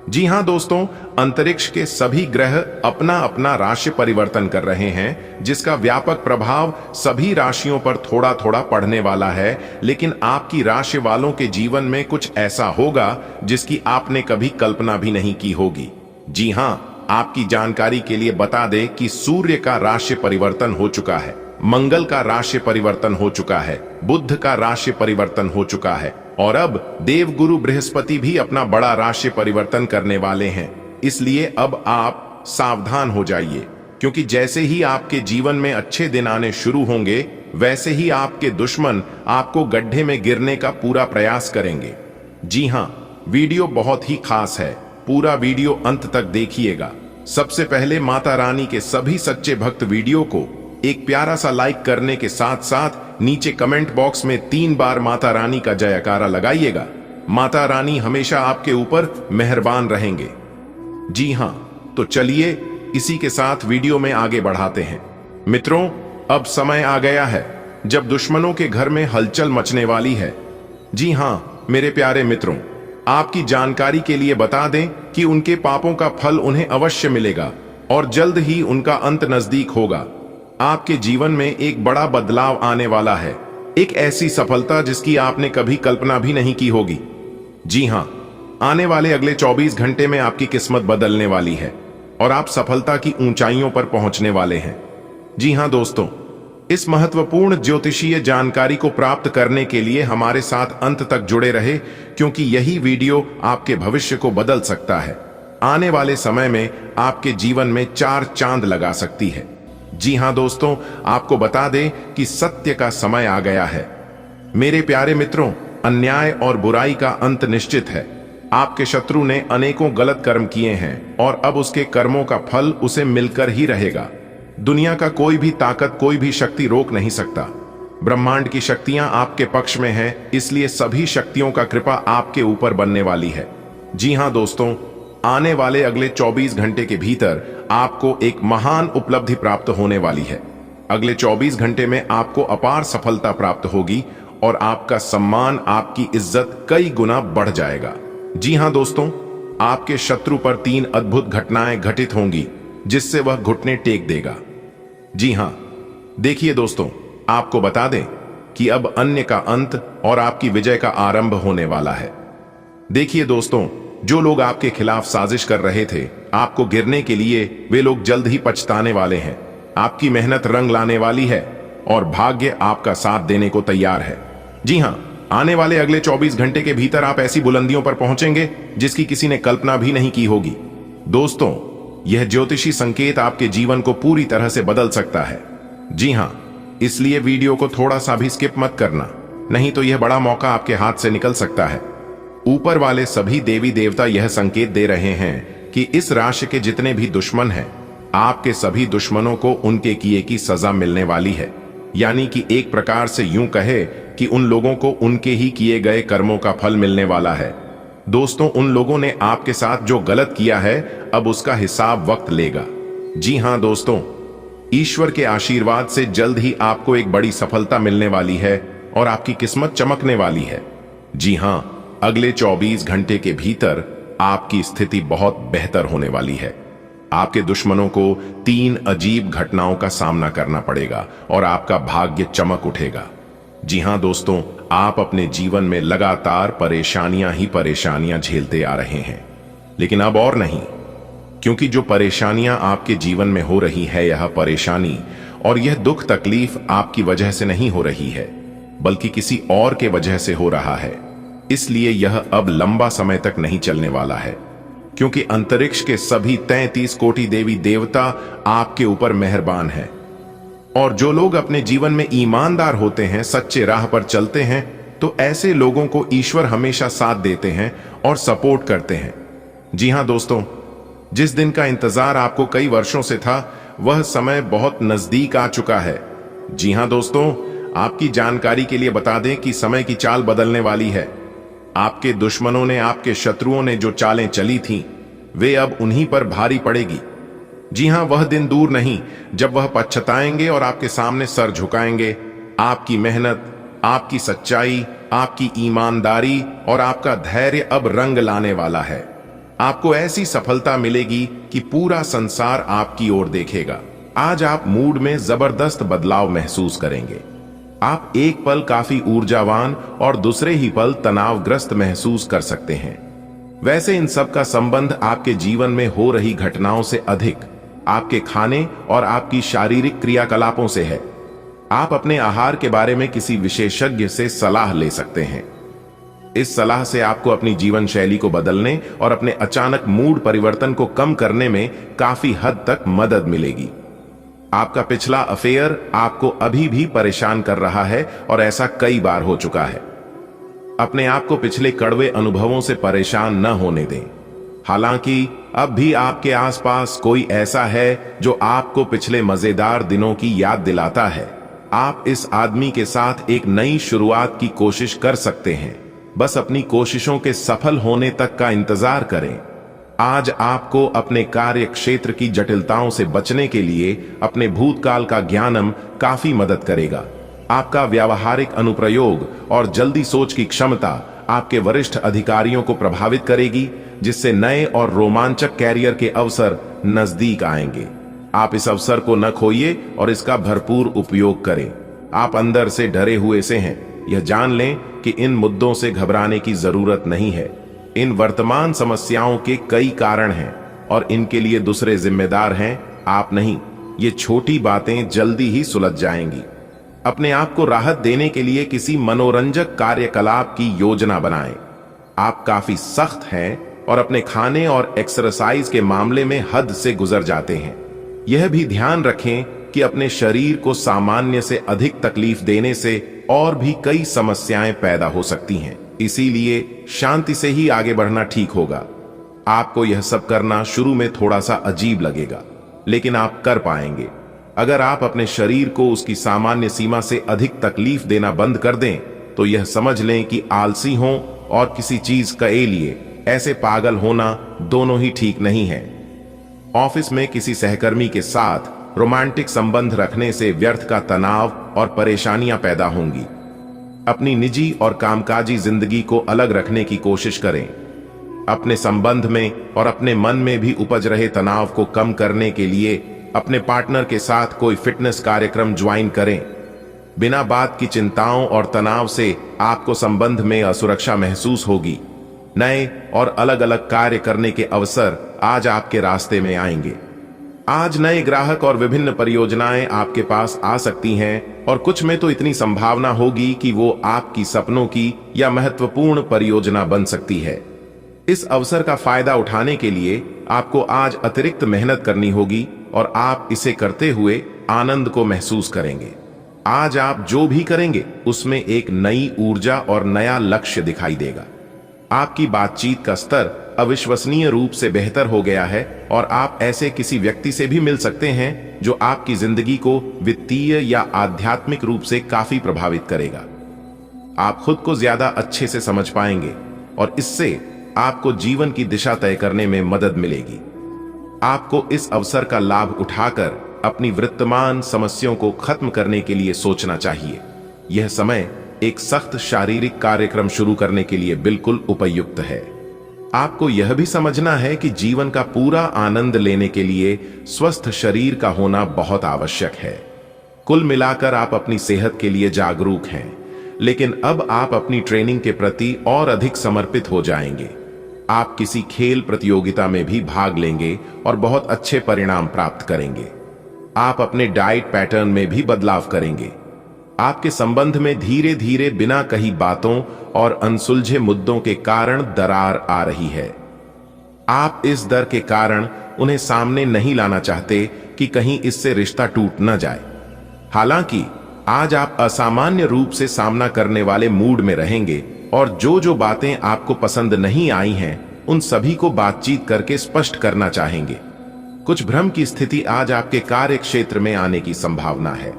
जी हां दोस्तों, अंतरिक्ष के सभी ग्रह अपना अपना राशि परिवर्तन कर रहे हैं, जिसका व्यापक प्रभाव सभी राशियों पर थोड़ा थोड़ा पड़ने वाला है। लेकिन आपकी राशि वालों के जीवन में कुछ ऐसा होगा जिसकी आपने कभी कल्पना भी नहीं की होगी। जी हां, आपकी जानकारी के लिए बता दें कि सूर्य का राशि परिवर्तन हो चुका है, मंगल का राशि परिवर्तन हो चुका है, बुध का राशि परिवर्तन हो चुका है, और अब देवगुरु बृहस्पति भी अपना बड़ा राशि परिवर्तन करने वाले हैं। इसलिए अब आप सावधान हो जाइए, क्योंकि जैसे ही आपके जीवन में अच्छे दिन आने शुरू होंगे, वैसे ही आपके दुश्मन आपको गड्ढे में गिरने का पूरा प्रयास करेंगे। जी हां, वीडियो बहुत ही खास है, पूरा वीडियो अंत तक देखिएगा। सबसे पहले माता रानी के सभी सच्चे भक्त वीडियो को एक प्यारा सा लाइक करने के साथ साथ नीचे कमेंट बॉक्स में 3 बार माता रानी का जयकारा लगाइएगा। माता रानी हमेशा आपके ऊपर मेहरबान रहेंगे। जी हां, तो चलिए इसी के साथ वीडियो में आगे बढ़ाते हैं। मित्रों, अब समय आ गया है जब दुश्मनों के घर में हलचल मचने वाली है। जी हां मेरे प्यारे मित्रों, आपकी जानकारी के लिए बता दें कि उनके पापों का फल उन्हें अवश्य मिलेगा और जल्द ही उनका अंत नजदीक होगा। आपके जीवन में एक बड़ा बदलाव आने वाला है, एक ऐसी सफलता जिसकी आपने कभी कल्पना भी नहीं की होगी। जी हां, आने वाले अगले 24 घंटे में आपकी किस्मत बदलने वाली है और आप सफलता की ऊंचाइयों पर पहुंचने वाले हैं। जी हां दोस्तों, इस महत्वपूर्ण ज्योतिषीय जानकारी को प्राप्त करने के लिए हमारे साथ अंत तक जुड़े रहे, क्योंकि यही वीडियो आपके भविष्य को बदल सकता है। आने वाले समय में आपके जीवन में 4 चांद लगा सकती है। जी हां दोस्तों, आपको बता दें कि सत्य का समय आ गया है। मेरे प्यारे मित्रों, अन्याय और बुराई का अंत निश्चित है। आपके शत्रु ने अनेकों गलत कर्म किए हैं और अब उसके कर्मों का फल उसे मिलकर ही रहेगा। दुनिया का कोई भी ताकत, कोई भी शक्ति रोक नहीं सकता। ब्रह्मांड की शक्तियां आपके पक्ष में हैं, इसलिए सभी शक्तियों का कृपा आपके ऊपर बनने वाली है। जी हां दोस्तों, आने वाले अगले 24 घंटे के भीतर आपको एक महान उपलब्धि प्राप्त होने वाली है। अगले 24 घंटे में आपको अपार सफलता प्राप्त होगी और आपका सम्मान, आपकी इज्जत कई गुना बढ़ जाएगा। जी हां दोस्तों, आपके शत्रु पर 3 अद्भुत घटनाएं घटित होंगी जिससे वह घुटने टेक देगा। जी हां, देखिए दोस्तों, आपको बता दें कि अब अन्य का अंत और आपकी विजय का आरंभ होने वाला है। देखिए दोस्तों, जो लोग आपके खिलाफ साजिश कर रहे थे आपको गिरने के लिए, वे लोग जल्द ही पछताने वाले हैं। आपकी मेहनत रंग लाने वाली है और भाग्य आपका साथ देने को तैयार है। जी हां, आने वाले अगले 24 घंटे के भीतर आप ऐसी बुलंदियों पर पहुंचेंगे जिसकी किसी ने कल्पना भी नहीं की होगी। दोस्तों, यह ज्योतिषी संकेत आपके जीवन को पूरी तरह से बदल सकता है। जी हां, इसलिए वीडियो को थोड़ा सा भी स्किप मत करना, नहीं तो यह बड़ा मौका आपके हाथ से निकल सकता है। ऊपर वाले सभी देवी देवता यह संकेत दे रहे हैं कि इस राशि के जितने भी दुश्मन हैं, आपके सभी दुश्मनों को उनके किए की सजा मिलने वाली है। यानी कि एक प्रकार से यूं कहे कि उन लोगों को उनके ही किए गए कर्मों का फल मिलने वाला है। दोस्तों, उन लोगों ने आपके साथ जो गलत किया है, अब उसका हिसाब वक्त लेगा। जी हां दोस्तों, ईश्वर के आशीर्वाद से जल्द ही आपको एक बड़ी सफलता मिलने वाली है और आपकी किस्मत चमकने वाली है। जी हां, अगले 24 घंटे के भीतर आपकी स्थिति बहुत बेहतर होने वाली है। आपके दुश्मनों को 3 अजीब घटनाओं का सामना करना पड़ेगा और आपका भाग्य चमक उठेगा। जी हां दोस्तों, आप अपने जीवन में लगातार परेशानियां ही परेशानियां झेलते आ रहे हैं, लेकिन अब और नहीं, क्योंकि जो परेशानियां आपके जीवन में हो रही है, यह परेशानी और यह दुख तकलीफ आपकी वजह से नहीं हो रही है, बल्कि किसी और के वजह से हो रहा है। इसलिए यह अब लंबा समय तक नहीं चलने वाला है, क्योंकि अंतरिक्ष के सभी 33 कोटि देवी देवता आपके ऊपर मेहरबान हैं। और जो लोग अपने जीवन में ईमानदार होते हैं, सच्चे राह पर चलते हैं, तो ऐसे लोगों को ईश्वर हमेशा साथ देते हैं और सपोर्ट करते हैं। जी हां दोस्तों, जिस दिन का इंतजार आपको कई वर्षों से था, वह समय बहुत नजदीक आ चुका है। जी हां दोस्तों, आपकी जानकारी के लिए बता दें कि समय की चाल बदलने वाली है। आपके दुश्मनों ने, आपके शत्रुओं ने जो चालें चली थीं, वे अब उन्हीं पर भारी पड़ेगी। जी हां, वह दिन दूर नहीं जब वह पछताएंगे और आपके सामने सर झुकाएंगे। आपकी मेहनत, आपकी सच्चाई, आपकी ईमानदारी और आपका धैर्य अब रंग लाने वाला है। आपको ऐसी सफलता मिलेगी कि पूरा संसार आपकी ओर देखेगा। आज आप मूड में जबरदस्त बदलाव महसूस करेंगे। आप एक पल काफी ऊर्जावान और दूसरे ही पल तनावग्रस्त महसूस कर सकते हैं। वैसे इन सब का संबंध आपके जीवन में हो रही घटनाओं से अधिक आपके खाने और आपकी शारीरिक क्रियाकलापों से है। आप अपने आहार के बारे में किसी विशेषज्ञ से सलाह ले सकते हैं। इस सलाह से आपको अपनी जीवन शैली को बदलने और अपने अचानक मूड परिवर्तन को कम करने में काफी हद तक मदद मिलेगी। आपका पिछला अफेयर आपको अभी भी परेशान कर रहा है और ऐसा कई बार हो चुका है। अपने आप को पिछले कड़वे अनुभवों से परेशान न होने दें। हालांकि अब भी आपके आसपास कोई ऐसा है जो आपको पिछले मजेदार दिनों की याद दिलाता है। आप इस आदमी के साथ एक नई शुरुआत की कोशिश कर सकते हैं। बस अपनी कोशिशों के सफल होने तक का इंतजार करें। आज आपको अपने कार्य क्षेत्र की जटिलताओं से बचने के लिए अपने भूतकाल का ज्ञानम काफी मदद करेगा। आपका व्यावहारिक अनुप्रयोग और जल्दी सोच की क्षमता आपके वरिष्ठ अधिकारियों को प्रभावित करेगी, जिससे नए और रोमांचक कैरियर के अवसर नजदीक आएंगे। आप इस अवसर को न खोइए और इसका भरपूर उपयोग करें। आप अंदर से डरे हुए से हैं, यह जान लें कि इन मुद्दों से घबराने की जरूरत नहीं है। इन वर्तमान समस्याओं के कई कारण हैं और इनके लिए दूसरे जिम्मेदार हैं, आप नहीं। ये छोटी बातें जल्दी ही सुलझ जाएंगी। अपने आप को राहत देने के लिए किसी मनोरंजक कार्यकलाप की योजना बनाएं। आप काफी सख्त हैं और अपने खाने और एक्सरसाइज के मामले में हद से गुजर जाते हैं। यह भी ध्यान रखें कि अपने शरीर को सामान्य से अधिक तकलीफ देने से और भी कई समस्याएं पैदा हो सकती हैं। इसीलिए शांति से ही आगे बढ़ना ठीक होगा। आपको यह सब करना शुरू में थोड़ा सा अजीब लगेगा, लेकिन आप कर पाएंगे। अगर आप अपने शरीर को उसकी सामान्य सीमा से अधिक तकलीफ देना बंद कर दें, तो यह समझ लें कि आलसी हों और किसी चीज के लिए ऐसे पागल होना दोनों ही ठीक नहीं है। ऑफिस में किसी सहकर्मी के साथ रोमांटिक संबंध रखने से व्यर्थ का तनाव और परेशानियां पैदा होंगी। अपनी निजी और कामकाजी जिंदगी को अलग रखने की कोशिश करें। अपने संबंध में और अपने मन में भी उपज रहे तनाव को कम करने के लिए अपने पार्टनर के साथ कोई फिटनेस कार्यक्रम ज्वाइन करें। बिना बात की चिंताओं और तनाव से आपको संबंध में असुरक्षा महसूस होगी। नए और अलग अलग कार्य करने के अवसर आज आपके रास्ते में आएंगे। आज नए ग्राहक और विभिन्न परियोजनाएं आपके पास आ सकती हैं और कुछ में तो इतनी संभावना होगी कि वो आपकी सपनों की या महत्वपूर्ण परियोजना बन सकती है। इस अवसर का फायदा उठाने के लिए आपको आज अतिरिक्त मेहनत करनी होगी और आप इसे करते हुए आनंद को महसूस करेंगे। आज आप जो भी करेंगे उसमें एक नई ऊर्जा और नया लक्ष्य दिखाई देगा। आपकी बातचीत का स्तर अविश्वसनीय रूप से बेहतर हो गया है और आप ऐसे किसी व्यक्ति से भी मिल सकते हैं जो आपकी जिंदगी को वित्तीय या आध्यात्मिक रूप से काफी प्रभावित करेगा। आप खुद को ज्यादा अच्छे से समझ पाएंगे और इससे आपको जीवन की दिशा तय करने में मदद मिलेगी। आपको इस अवसर का लाभ उठाकर अपनी वर्तमान समस्याओं को खत्म करने के लिए सोचना चाहिए। यह समय एक सख्त शारीरिक कार्यक्रम शुरू करने के लिए बिल्कुल उपयुक्त है। आपको यह भी समझना है कि जीवन का पूरा आनंद लेने के लिए स्वस्थ शरीर का होना बहुत आवश्यक है। कुल मिलाकर आप अपनी सेहत के लिए जागरूक हैं, लेकिन अब आप अपनी ट्रेनिंग के प्रति और अधिक समर्पित हो जाएंगे। आप किसी खेल प्रतियोगिता में भी भाग लेंगे और बहुत अच्छे परिणाम प्राप्त करेंगे। आप अपने डाइट पैटर्न में भी बदलाव करेंगे। आपके संबंध में धीरे धीरे बिना कही बातों और अनसुलझे मुद्दों के कारण दरार आ रही है। आप इस डर के कारण उन्हें सामने नहीं लाना चाहते कि कहीं इससे रिश्ता टूट न जाए। हालांकि आज आप असामान्य रूप से सामना करने वाले मूड में रहेंगे और जो बातें आपको पसंद नहीं आई हैं, उन सभी को बातचीत करके स्पष्ट करना चाहेंगे। कुछ भ्रम की स्थिति आज आपके कार्य क्षेत्र में आने की संभावना है।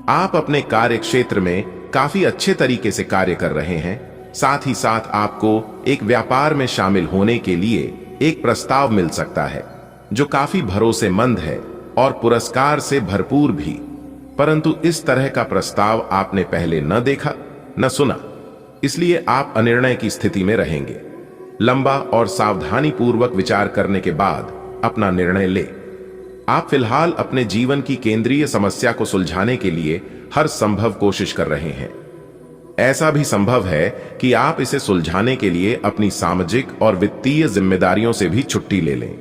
आप अपने कार्य क्षेत्र में काफी अच्छे तरीके से कार्य कर रहे हैं। साथ ही साथ आपको एक व्यापार में शामिल होने के लिए एक प्रस्ताव मिल सकता है जो काफी भरोसेमंद है और पुरस्कार से भरपूर भी। परंतु इस तरह का प्रस्ताव आपने पहले न देखा न सुना, इसलिए आप अनिर्णय की स्थिति में रहेंगे। लंबा और सावधानी पूर्वक विचार करने के बाद अपना निर्णय ले। आप फिलहाल अपने जीवन की केंद्रीय समस्या को सुलझाने के लिए हर संभव कोशिश कर रहे हैं। ऐसा भी संभव है कि आप इसे सुलझाने के लिए अपनी सामाजिक और वित्तीय जिम्मेदारियों से भी छुट्टी ले लें।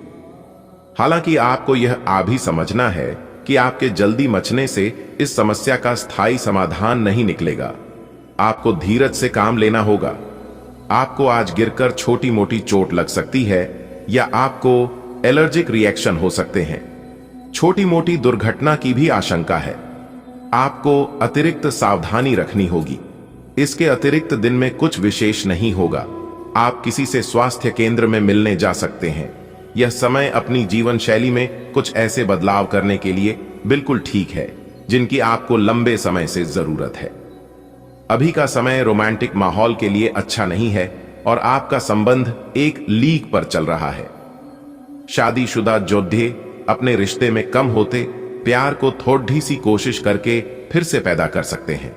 हालांकि आपको यह भी समझना है कि आपके जल्दी मचने से इस समस्या का स्थायी समाधान नहीं निकलेगा। आपको धीरज से काम लेना होगा। आपको आज गिरकर छोटी मोटी चोट लग सकती है या आपको एलर्जिक रिएक्शन हो सकते हैं। छोटी मोटी दुर्घटना की भी आशंका है। आपको अतिरिक्त सावधानी रखनी होगी। इसके अतिरिक्त दिन में कुछ विशेष नहीं होगा। आप किसी से स्वास्थ्य केंद्र में मिलने जा सकते हैं। यह समय अपनी जीवन शैली में कुछ ऐसे बदलाव करने के लिए बिल्कुल ठीक है जिनकी आपको लंबे समय से जरूरत है। अभी का समय रोमांटिक माहौल के लिए अच्छा नहीं है और आपका संबंध एक लीक पर चल रहा है। शादीशुदा जोधे अपने रिश्ते में कम होते प्यार को थोड़ी सी कोशिश करके फिर से पैदा कर सकते हैं।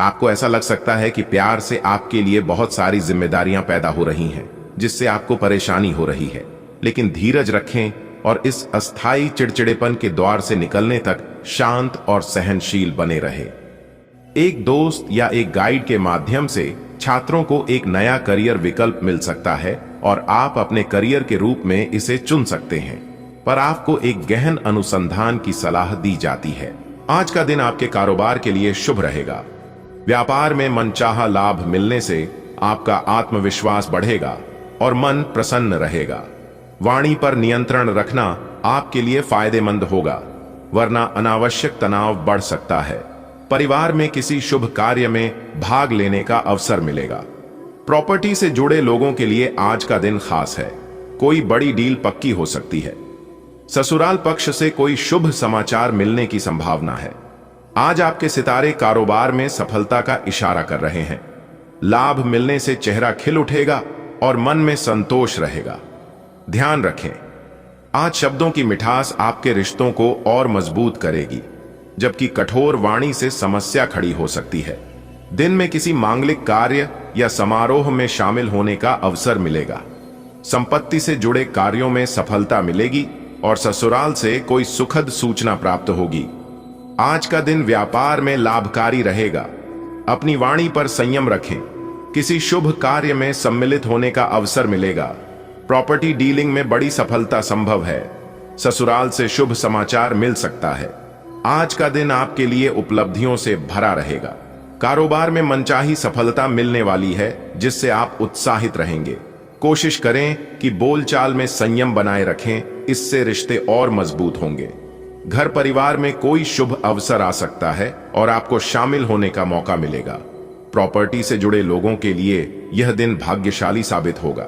आपको ऐसा लग सकता है कि प्यार से आपके लिए बहुत सारी जिम्मेदारियां पैदा हो रही हैं, जिससे आपको परेशानी हो रही है। लेकिन धीरज रखें और इस अस्थायी चिड़चिड़ेपन के द्वार से निकलने तक शांत और सहनशील बने रहे। एक दोस्त या एक गाइड के माध्यम से छात्रों को एक नया करियर विकल्प मिल सकता है और आप अपने करियर के रूप में इसे चुन सकते हैं, पर आपको एक गहन अनुसंधान की सलाह दी जाती है। आज का दिन आपके कारोबार के लिए शुभ रहेगा। व्यापार में मनचाहा लाभ मिलने से आपका आत्मविश्वास बढ़ेगा और मन प्रसन्न रहेगा। वाणी पर नियंत्रण रखना आपके लिए फायदेमंद होगा, वरना अनावश्यक तनाव बढ़ सकता है। परिवार में किसी शुभ कार्य में भाग लेने का अवसर मिलेगा। प्रॉपर्टी से जुड़े लोगों के लिए आज का दिन खास है। कोई बड़ी डील पक्की हो सकती है। ससुराल पक्ष से कोई शुभ समाचार मिलने की संभावना है। आज आपके सितारे कारोबार में सफलता का इशारा कर रहे हैं। लाभ मिलने से चेहरा खिल उठेगा और मन में संतोष रहेगा। ध्यान रखें, आज शब्दों की मिठास आपके रिश्तों को और मजबूत करेगी, जबकि कठोर वाणी से समस्या खड़ी हो सकती है। दिन में किसी मांगलिक कार्य या समारोह में शामिल होने का अवसर मिलेगा। संपत्ति से जुड़े कार्यों में सफलता मिलेगी और ससुराल से कोई सुखद सूचना प्राप्त होगी। आज का दिन व्यापार में लाभकारी रहेगा। अपनी वाणी पर संयम रखें। किसी शुभ कार्य में सम्मिलित होने का अवसर मिलेगा। प्रॉपर्टी डीलिंग में बड़ी सफलता संभव है। ससुराल से शुभ समाचार मिल सकता है। आज का दिन आपके लिए उपलब्धियों से भरा रहेगा। कारोबार में मनचाही सफलता मिलने वाली है, जिससे आप उत्साहित रहेंगे। कोशिश करें कि बोलचाल में संयम बनाए रखें, इससे रिश्ते और मजबूत होंगे। घर परिवार में कोई शुभ अवसर आ सकता है और आपको शामिल होने का मौका मिलेगा। प्रॉपर्टी से जुड़े लोगों के लिए यह दिन भाग्यशाली साबित होगा।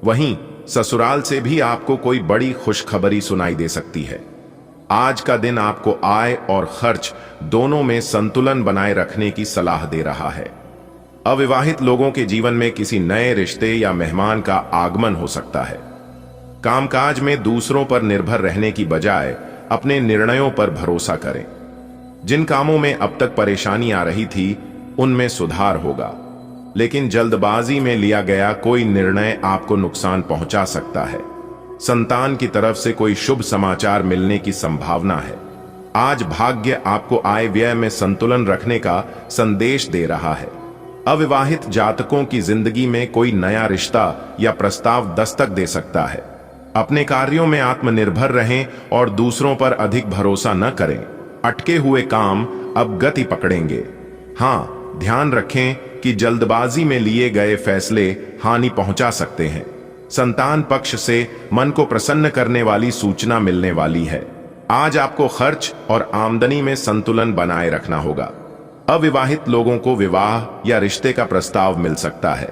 वहीं ससुराल से भी आपको कोई बड़ी खुशखबरी सुनाई दे सकती है। आज का दिन आपको आय और खर्च दोनों में संतुलन बनाए रखने की सलाह दे रहा है। अविवाहित लोगों के जीवन में किसी नए रिश्ते या मेहमान का आगमन हो सकता है। कामकाज में दूसरों पर निर्भर रहने की बजाय अपने निर्णयों पर भरोसा करें। जिन कामों में अब तक परेशानी आ रही थी उनमें सुधार होगा, लेकिन जल्दबाजी में लिया गया कोई निर्णय आपको नुकसान पहुंचा सकता है। संतान की तरफ से कोई शुभ समाचार मिलने की संभावना है। आज भाग्य आपको आय व्यय में संतुलन रखने का संदेश दे रहा है। अविवाहित जातकों की जिंदगी में कोई नया रिश्ता या प्रस्ताव दस्तक दे सकता है। अपने कार्यों में आत्मनिर्भर रहें और दूसरों पर अधिक भरोसा न करें। अटके हुए काम अब गति पकड़ेंगे। हाँ, ध्यान रखें कि जल्दबाजी में लिए गए फैसले हानि पहुंचा सकते हैं। संतान पक्ष से मन को प्रसन्न करने वाली सूचना मिलने वाली है। आज आपको खर्च और आमदनी में संतुलन बनाए रखना होगा। अविवाहित लोगों को विवाह या रिश्ते का प्रस्ताव मिल सकता है।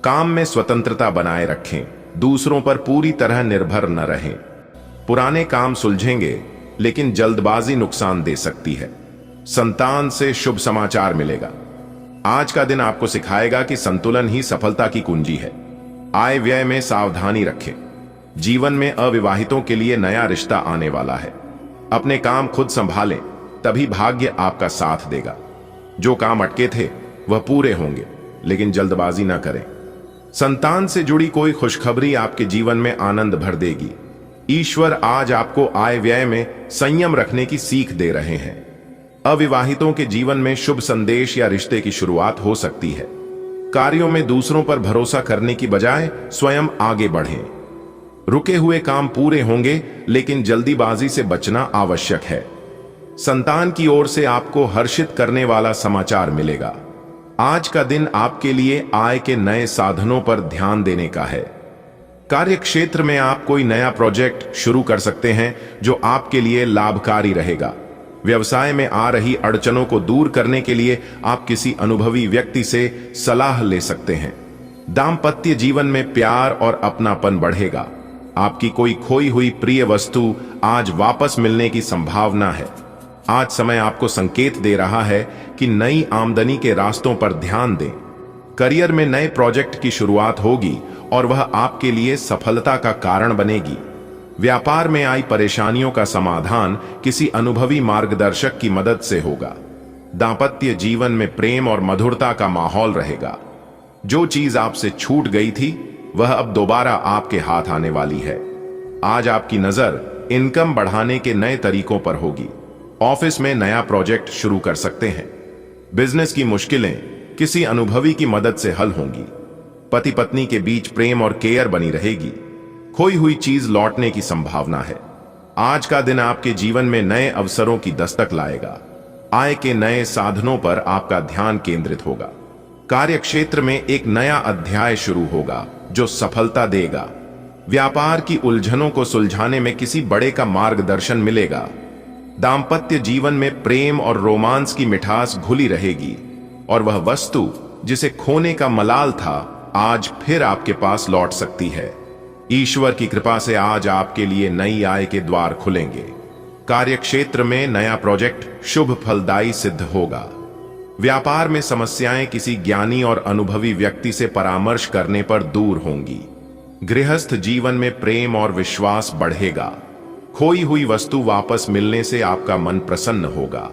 काम में स्वतंत्रता बनाए रखें, दूसरों पर पूरी तरह निर्भर न रहें। पुराने काम सुलझेंगे, लेकिन जल्दबाजी नुकसान दे सकती है। संतान से शुभ समाचार मिलेगा। आज का दिन आपको सिखाएगा कि संतुलन ही सफलता की कुंजी है। आय व्यय में सावधानी रखें। जीवन में अविवाहितों के लिए नया रिश्ता आने वाला है। अपने काम खुद संभालें, तभी भाग्य आपका साथ देगा। जो काम अटके थे वह पूरे होंगे, लेकिन जल्दबाजी न करें। संतान से जुड़ी कोई खुशखबरी आपके जीवन में आनंद भर देगी। ईश्वर आज आपको आय व्यय में संयम रखने की सीख दे रहे हैं। अविवाहितों के जीवन में शुभ संदेश या रिश्ते की शुरुआत हो सकती है। कार्यों में दूसरों पर भरोसा करने की बजाय स्वयं आगे बढ़ें। रुके हुए काम पूरे होंगे, लेकिन जल्दीबाजी से बचना आवश्यक है। संतान की ओर से आपको हर्षित करने वाला समाचार मिलेगा। आज का दिन आपके लिए आय के नए साधनों पर ध्यान देने का है। कार्य क्षेत्र में आप कोई नया प्रोजेक्ट शुरू कर सकते हैं जो आपके लिए लाभकारी रहेगा। व्यवसाय में आ रही अड़चनों को दूर करने के लिए आप किसी अनुभवी व्यक्ति से सलाह ले सकते हैं। दाम्पत्य जीवन में प्यार और अपनापन बढ़ेगा। आपकी कोई खोई हुई प्रिय वस्तु आज वापस मिलने की संभावना है। आज समय आपको संकेत दे रहा है कि नई आमदनी के रास्तों पर ध्यान दें। करियर में नए प्रोजेक्ट की शुरुआत होगी और वह आपके लिए सफलता का कारण बनेगी। व्यापार में आई परेशानियों का समाधान किसी अनुभवी मार्गदर्शक की मदद से होगा। दांपत्य जीवन में प्रेम और मधुरता का माहौल रहेगा। जो चीज आपसे छूट गई थी वह अब दोबारा आपके हाथ आने वाली है। आज आपकी नजर इनकम बढ़ाने के नए तरीकों पर होगी। ऑफिस में नया प्रोजेक्ट शुरू कर सकते हैं। बिजनेस की मुश्किलें किसी अनुभवी की मदद से हल होंगी। पति पत्नी के बीच प्रेम और केयर बनी रहेगी। खोई हुई चीज लौटने की संभावना है। आज का दिन आपके जीवन में नए अवसरों की दस्तक लाएगा। आय के नए साधनों पर आपका ध्यान केंद्रित होगा। कार्य क्षेत्र में एक नया अध्याय शुरू होगा जो सफलता देगा। व्यापार की उलझनों को सुलझाने में किसी बड़े का मार्गदर्शन मिलेगा। दांपत्य जीवन में प्रेम और रोमांस की मिठास घुली रहेगी और वह वस्तु जिसे खोने का मलाल था आज फिर आपके पास लौट सकती है। ईश्वर की कृपा से आज आपके लिए नई आय के द्वार खुलेंगे। कार्य क्षेत्र में नया प्रोजेक्ट शुभ फलदायी सिद्ध होगा। व्यापार में समस्याएं किसी ज्ञानी और अनुभवी व्यक्ति से परामर्श करने पर दूर होंगी। गृहस्थ जीवन में प्रेम और विश्वास बढ़ेगा। खोई हुई वस्तु वापस मिलने से आपका मन प्रसन्न होगा।